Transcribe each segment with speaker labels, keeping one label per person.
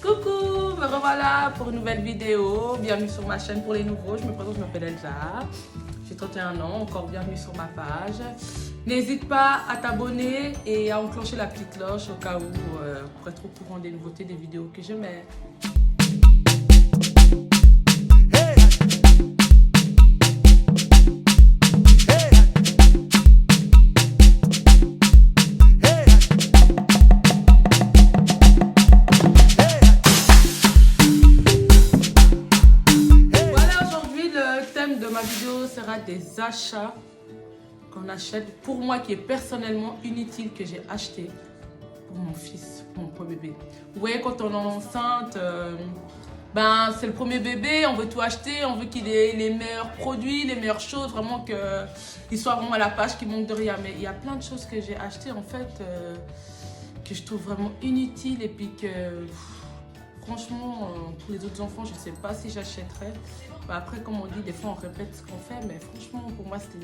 Speaker 1: Coucou, me revoilà pour une nouvelle vidéo. Bienvenue sur ma chaîne pour les nouveaux. Je me présente, je m'appelle Elsa. J'ai 31 ans, encore bienvenue sur ma page. N'hésite pas à t'abonner et à enclencher la petite cloche au cas où pour être au courant des nouveautés des vidéos que je mets. Des achats qu'on achète pour moi qui est personnellement inutile que j'ai acheté pour mon fils, pour mon premier bébé. Vous voyez, quand on est enceinte, ben c'est le premier bébé, on veut tout acheter, on veut qu'il ait les meilleurs produits, les meilleures choses, vraiment qu'il soit vraiment à la page, qu'il manque de rien. Mais il y a plein de choses que j'ai achetées en fait que je trouve vraiment inutiles et puis que franchement pour les autres enfants je ne sais pas si j'achèterais. Après, comme on dit, des fois on répète ce qu'on fait, mais franchement, pour moi, c'était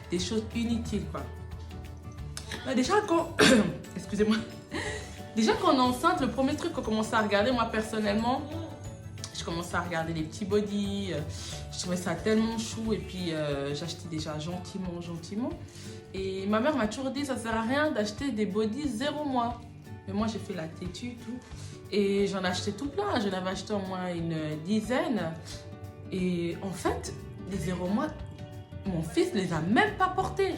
Speaker 1: des choses inutiles, quoi. Déjà, quand... Excusez-moi. Déjà, quand on est enceinte, le premier truc qu'on commence à regarder, moi, personnellement, je commençais à regarder les petits bodys. Je trouvais ça tellement chou, et puis j'achetais déjà gentiment. Et ma mère m'a toujours dit, ça sert à rien d'acheter des bodys 0 mois. Mais moi, j'ai fait la têtue et tout. Et j'en ai acheté tout plein. J'en avais acheté au moins une dizaine. Et en fait, les 0 mois, mon fils ne les a même pas portés.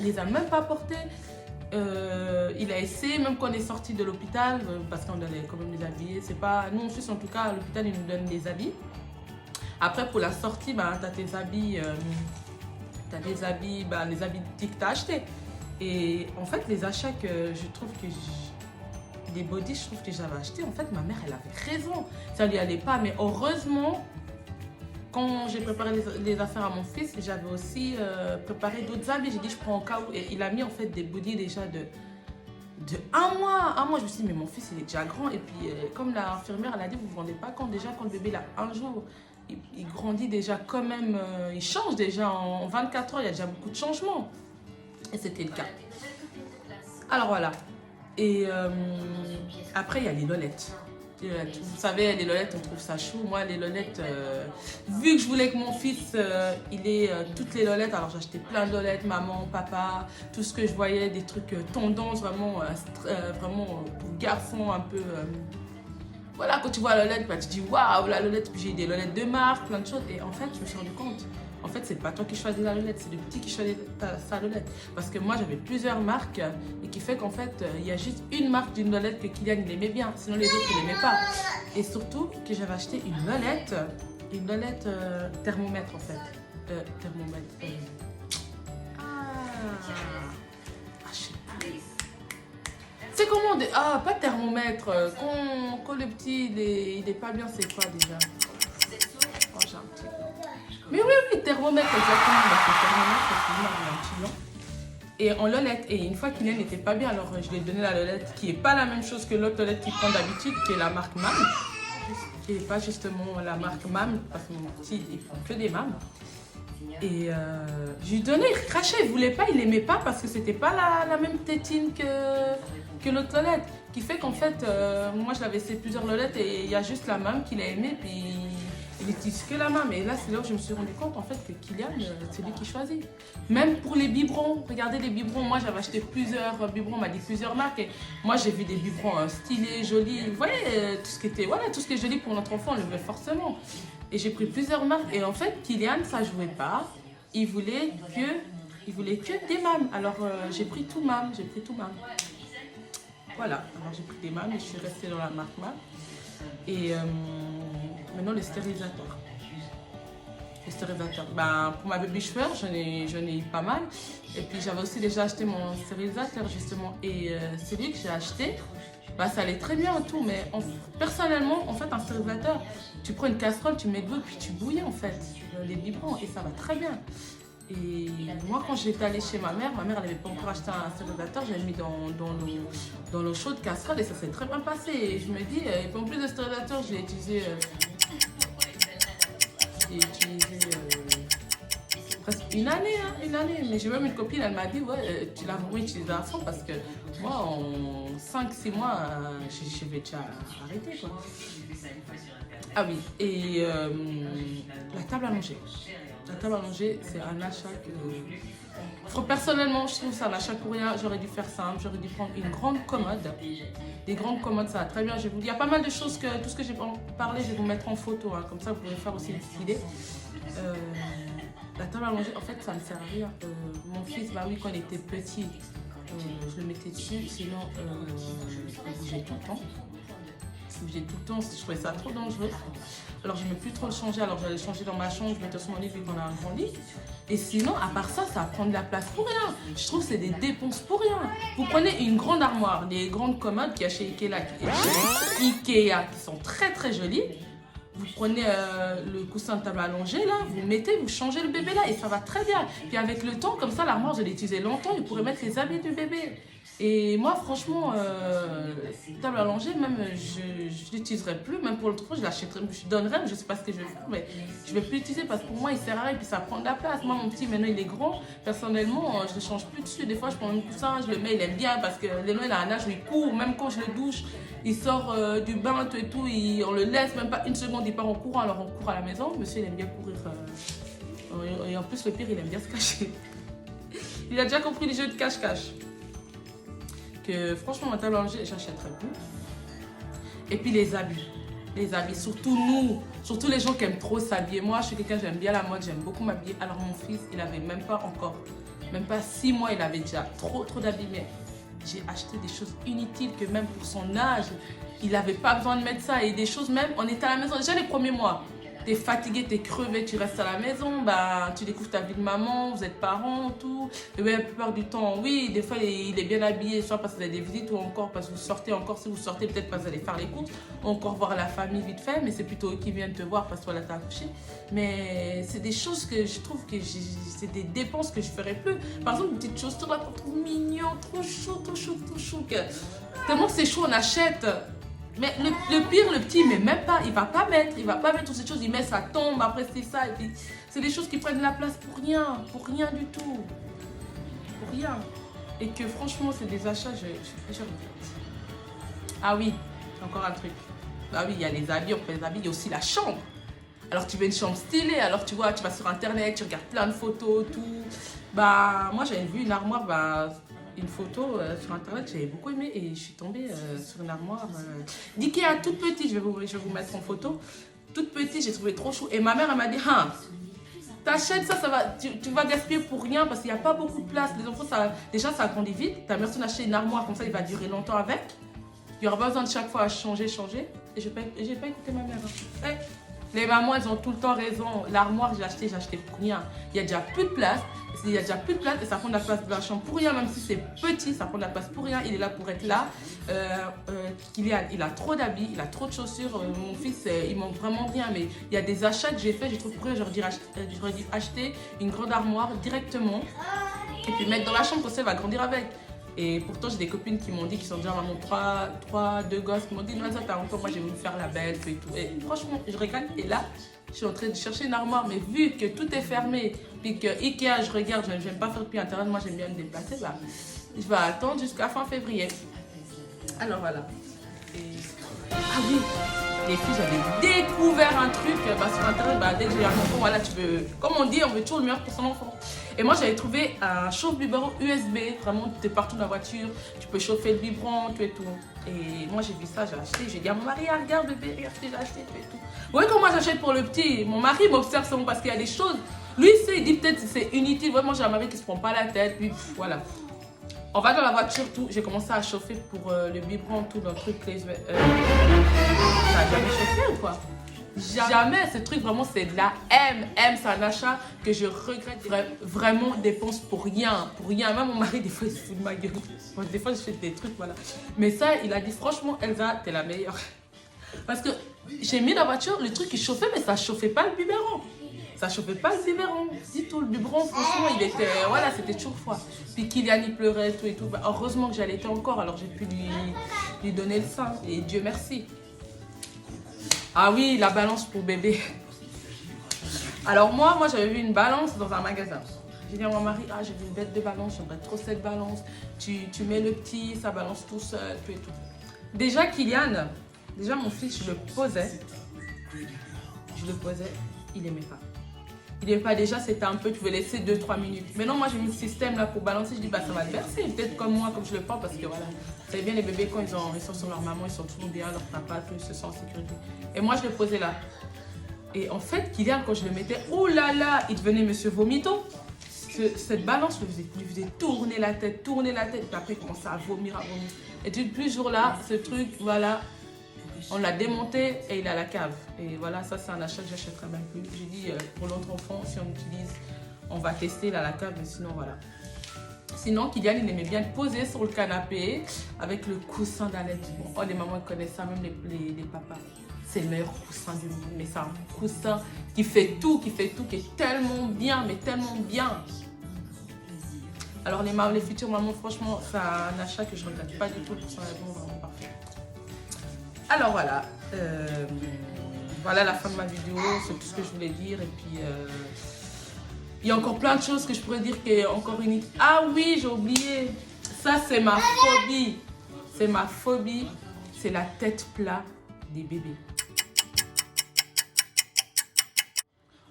Speaker 1: Il a essayé, même quand on est sorti de l'hôpital, parce qu'on allait quand même les habiller. C'est pas... Nous, en Suisse, en tout cas, à l'hôpital, ils nous donnent des habits. Après, pour la sortie, bah, tu as tes habits... les habits que tu as achetés. Et en fait, les achats que je trouve que... des bodys, je trouve que j'avais acheté, en fait, ma mère, elle avait raison. Ça lui allait pas, mais heureusement, quand j'ai préparé les affaires à mon fils, j'avais aussi préparé d'autres habits. J'ai dit, je prends au cas où. Et il a mis, en fait, des bodys déjà de 1 mois. 1 mois, je me suis dit, mais mon fils, il est déjà grand. Et puis, comme l'infirmière, elle a dit, vous ne vous rendez pas compte, déjà, quand le bébé, il a 1 jour, il grandit déjà quand même, il change déjà. En 24 heures, il y a déjà beaucoup de changements. Et c'était le cas. Alors, voilà. Et après, il y a les lolettes. Vous savez, les lolettes, on trouve ça chou. Moi, les lolettes, vu que je voulais que mon fils, il ait toutes les lolettes, alors j'ai acheté plein de lolettes, maman, papa, tout ce que je voyais, des trucs tendance, vraiment pour garçons, un peu... Voilà, quand tu vois la lolette, bah, tu dis waouh, la lolette, puis j'ai des lolettes de marque, plein de choses. Et en fait, je me suis rendu compte. En fait, c'est pas toi qui choisis la lolette, c'est le petit qui choisit sa lolette. Parce que moi, j'avais plusieurs marques et qui fait qu'en fait, il y a juste une marque d'une lolette que Kylian, il aimait bien. Sinon, les autres, il n'aimait pas. Et surtout, que j'avais acheté une lolette thermomètre, en fait. Thermomètre. Je sais pas. C'est comment pas thermomètre. Quand le petit, il est pas bien, c'est quoi déjà? Oh, j'ai un petit... Mais oui, thermomètre, exactement. Parce que thermomètre, c'est un petit et en lolette. Et une fois qu'il n'était pas bien, alors je lui ai donné la lolette qui n'est pas la même chose que l'autre lolette qu'il prend d'habitude, qui est la marque MAM. Qui n'est pas justement la marque MAM, parce que mon petit, il prend que des MAM. Et je lui ai donné, il crachait, il ne voulait pas, il n'aimait pas parce que c'était pas la même tétine que l'autre lolette. Qui fait qu'en fait, moi je l'avais essayé plusieurs lolettes et il y a juste la MAM qu'il a aimé, puis il n'utilise que la MAM. Et là, c'est là où je me suis rendu compte en fait que Kylian, c'est lui qui choisit. Même pour les biberons, regardez les biberons. Moi, j'avais acheté plusieurs biberons, on m'a dit plusieurs marques. Et moi, j'ai vu des biberons stylés, jolis. Vous voyez, tout ce qui est joli pour notre enfant, on le veut forcément. Et j'ai pris plusieurs marques. Et en fait, Kylian, ça ne jouait pas. Il voulait que des MAM. Alors, j'ai pris tout MAM. Voilà, alors j'ai pris des MAM et je suis restée dans la marque MAM. Et maintenant, les stérilisateurs. Ben, pour ma baby shower, j'en ai eu pas mal. Et puis, j'avais aussi déjà acheté mon stérilisateur, justement. Et celui que j'ai acheté, bah, ça allait très bien et tout. Mais personnellement, en fait, un stérilisateur, tu prends une casserole, tu mets de l'eau, puis tu bouilles, en fait, les biberons. Et ça va très bien. Et moi, quand j'étais allée chez ma mère, elle n'avait pas encore acheté un stérilisateur, j'avais mis dans l'eau chaude casserole et ça s'est très bien passé. Et je me dis, en plus de stérilisateur, j'ai utilisé presque une année, hein, une année. Mais j'ai même une copine, elle m'a dit, ouais, tu l'as vraiment utilisé à fond parce que moi, en 5-6 mois, je vais déjà arrêter, quoi. Ah oui, et la table à manger. La table à manger, c'est un achat que... Personnellement, je trouve ça un achat pour rien. J'aurais dû faire simple, j'aurais dû prendre une grande commode. Des grandes commodes, ça va très bien. Je vous dis, il y a pas mal de choses que tout ce que j'ai parlé, je vais vous mettre en photo. Hein, comme ça, vous pouvez faire aussi une petite idée. La table à manger, en fait, ça me sert à rien. Mon fils, bah oui, quand il était petit, je le mettais dessus. Sinon, il bougeait tout le temps. Je trouvais ça trop dangereux. Alors je ne vais plus trop le changer, alors j'allais le changer dans ma chambre, je mettais sur mon lit vu qu'on a un grand lit. Et sinon, à part ça, ça prend de la place pour rien. Je trouve que c'est des dépenses pour rien. Vous prenez une grande armoire, des grandes commodes qu'il y a chez Ikea qui sont très très jolies. Vous prenez le coussin de table allongé là, vous mettez, vous changez le bébé là et ça va très bien. Puis avec le temps, comme ça, l'armoire, je l'ai utilisée longtemps, vous pourrez mettre les habits du bébé. Et moi, franchement, table allongée, même, je ne l'utiliserai plus. Même pour le trou, je l'achèterai, je donnerai, je ne sais pas ce que je vais faire, mais je ne vais plus l'utiliser parce que pour moi, il sert à rien et puis ça prend de la place. Moi, mon petit, maintenant, il est grand. Personnellement, je ne le change plus dessus. Des fois, je prends un coussin, je le mets, il aime bien parce que Léno, il a un âge où il court. Même quand je le douche, il sort du bain et tout, on le laisse même pas une seconde, il part en courant, alors on court à la maison. Monsieur, il aime bien courir. Et en plus, le pire, il aime bien se cacher. Il a déjà compris les jeux de cache-cache. Que franchement, ma table à manger, j'achèterais plus. Et puis les habits, surtout nous, surtout les gens qui aiment trop s'habiller. Moi, je suis quelqu'un, j'aime bien la mode, j'aime beaucoup m'habiller. Alors mon fils, il avait même pas 6 mois, il avait déjà trop d'habits. Mais j'ai acheté des choses inutiles que même pour son âge, il n'avait pas besoin de mettre ça. Et des choses même, on était à la maison, déjà les premiers mois. T'es fatigué, t'es crevé, tu restes à la maison, bah, tu découvres ta vie de maman, vous êtes parents, tout. Et bien, la plupart du temps, oui, des fois, il est bien habillé, soit parce que vous avez des visites ou encore parce que vous sortez, encore si vous sortez, peut-être parce que vous allez faire les courses, ou encore voir la famille vite fait, mais c'est plutôt eux qui viennent te voir parce que voilà, t'as accouché. Mais c'est des choses que je trouve que c'est des dépenses que je ne ferais plus. Par exemple, une petite chaussure là qu'on trouve mignon, trop chou, tellement que c'est chaud, on achète. Mais le pire, le petit, il met même pas, il va pas mettre toutes ces choses, il met, ça tombe, après c'est ça, et puis c'est des choses qui prennent de la place pour rien du tout, pour rien. Et que franchement, c'est des achats, je regrette. Ah oui, encore un truc. Ah oui, il y a les habits, on prend les habits, il y a aussi la chambre. Alors tu veux une chambre stylée, alors tu vois, tu vas sur internet, tu regardes plein de photos, tout. Bah, moi j'avais vu une armoire, bah, une photo sur internet, j'avais beaucoup aimé et je suis tombée sur une armoire d'Ikea toute petite, je vais vous mettre en photo, toute petite, j'ai trouvé trop chou et ma mère elle m'a dit hein, t'achètes ça, tu vas gaspiller pour rien parce qu'il n'y a pas beaucoup de place, les enfants déjà ça grandit vite, ta mère t'en acheter une armoire comme ça il va durer longtemps avec, il n'y aura pas besoin de chaque fois à changer et j'ai pas écouté ma mère. Hey. Les mamans, elles ont tout le temps raison. L'armoire, j'ai acheté pour rien. Il y a déjà plus de place. Il y a déjà plus de place et ça prend de la place de la chambre pour rien. Même si c'est petit, ça prend de la place pour rien. Il est là pour être là. Il a trop d'habits, il a trop de chaussures. Mon fils, il manque vraiment rien. Mais il y a des achats que j'ai fait. J'ai trouvé pour rien. J'aurais dû acheter une grande armoire directement et puis mettre dans la chambre, comme ça, elle va grandir avec. Et pourtant, j'ai des copines qui m'ont dit, qui sont déjà maman, 2 gosses, qui m'ont dit, non, ça t'as encore, moi j'ai voulu faire la belle, tout et tout. Et franchement, je regarde, et là, je suis en train de chercher une armoire, mais vu que tout est fermé, puis que Ikea, je regarde, je n'aime pas faire depuis Internet, moi j'aime bien me déplacer, bah, je vais attendre jusqu'à fin février. Alors voilà. Ah oui, les filles, j'avais découvert un truc bah, sur Internet, bah, dès que j'ai un enfant, voilà, tu veux, comme on dit, on veut toujours le meilleur pour son enfant. Et moi, j'avais trouvé un chauffe-biberon USB, vraiment, tu es partout dans la voiture, tu peux chauffer le biberon, tout et tout. Et moi, j'ai vu ça, j'ai acheté, j'ai dit à mon mari, ah, regarde bébé, regarde ce que j'ai acheté, tout et tout. Vous voyez comment j'achète pour le petit? Mon mari m'observe seulement parce qu'il y a des choses. Lui, il dit peut-être que c'est inutile. Vraiment, j'ai un mari qui se prend pas la tête, puis voilà. On va dans la voiture, tout. J'ai commencé à chauffer pour le biberon, tout, dans le truc. Ça a jamais chauffé ou quoi? Jamais. Ce truc, vraiment, c'est de la M. C'est un achat que je regrette. Vraiment, dépense pour rien. Pour rien. Même mon mari, des fois, il se fout de ma gueule. Moi, des fois, je fais des trucs, voilà. Mais ça, il a dit, franchement, Elsa, t'es la meilleure. Parce que j'ai mis dans la voiture, le truc, il chauffait, mais ça ne chauffait pas le biberon. Ça chauffait pas le biberon. Dis tout, le biberon, franchement, il était. Voilà, c'était toujours froid. Puis Kylian, il pleurait, tout et tout. Bah, heureusement que j'allaitais encore, alors j'ai pu lui donner le sein. Et Dieu merci. Ah oui, la balance pour bébé. Alors moi j'avais vu une balance dans un magasin. J'ai dit à mon mari, ah j'ai vu une bête de balance, j'aimerais trop cette balance. Tu mets le petit, ça balance tout seul, tout et tout. Déjà Kylian, déjà mon fils, je le posais, il aimait pas. Il aimait pas déjà, c'était un peu, tu veux laisser 2-3 minutes. Maintenant moi j'ai mis le système là pour balancer, je dis bah ça va le bercer, peut-être comme moi, comme je le prends, parce que voilà, vous savez bien les bébés quand ils sont sur leur maman, ils sont toujours bien, leur papa, ils se sentent en sécurité. Et moi je le posais là. Et en fait, Kylian, quand je le mettais, oh là là, il devenait Monsieur Vomito. Cette balance lui faisait tourner la tête, et puis après il commençait à vomir. Et depuis ce jour-là, ce truc, voilà, on l'a démonté et il est à la cave. Et voilà, ça c'est un achat que j'achèterai même plus. J'ai dit, pour l'autre enfant, si on utilise, on va tester, il est à la cave, mais sinon voilà. Sinon, Kylian, il aimait bien le poser sur le canapé avec le coussin d'allaitement. Oh, les mamans connaissent ça, même les papas. C'est le meilleur coussin du monde, mais c'est un coussin qui fait tout, qui est tellement bien, mais tellement bien. Alors les futures mamans, franchement, c'est un achat que je ne regrette pas du tout, pour son allaitement vraiment parfait. Alors voilà, voilà la fin de ma vidéo, c'est tout ce que je voulais dire. Et puis, il y a encore plein de choses que je pourrais dire qui est encore unique. Ah oui, j'ai oublié, ça c'est ma phobie. C'est ma phobie, c'est la tête plate des bébés.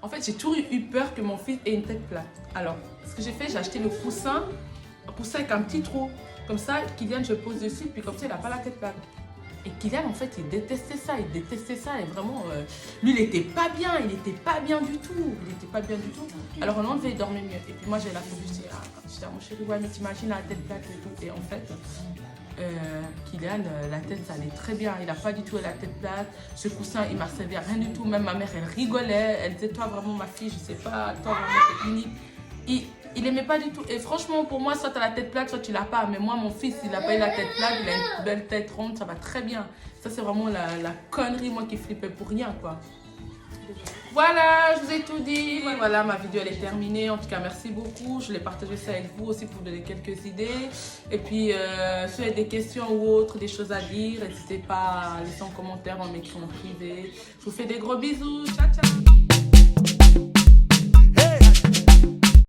Speaker 1: En fait, j'ai toujours eu peur que mon fils ait une tête plate. Alors, ce que j'ai fait, j'ai acheté le coussin, un coussin avec un petit trou. Comme ça, Kylian, je pose dessus, puis comme ça, il n'a pas la tête plate. Et Kylian, en fait, il détestait ça. Et vraiment, lui, il n'était pas bien. Il n'était pas bien du tout. Alors, on enlevait, il dormait mieux. Et puis moi, j'ai la phobie. Je dis, mon chéri, ouais, mais t'imagines la tête plate et tout. Et en fait, Kylian, la tête, ça allait très bien. Il n'a pas du tout la tête plate. Ce coussin, il m'a servi à rien du tout. Même ma mère, elle rigolait. Elle disait, toi, vraiment, ma fille, je sais pas, toi, vraiment, t'es unique. Il n'aimait pas du tout. Et franchement, pour moi, soit tu as la tête plate, soit tu l'as pas. Mais moi, mon fils, il n'a pas eu la tête plate. Il a une belle tête ronde. Ça va très bien. Ça, c'est vraiment la connerie, moi, qui flippais pour rien, quoi. Voilà, je vous ai tout dit. Voilà, ma vidéo, elle est terminée. En tout cas, merci beaucoup. Je l'ai partagé ça avec vous aussi pour vous donner quelques idées. Et puis, si vous avez des questions ou autres, des choses à dire, n'hésitez pas à laisser en commentaire, en m'écrire en privé. Je vous fais des gros bisous. Ciao, ciao.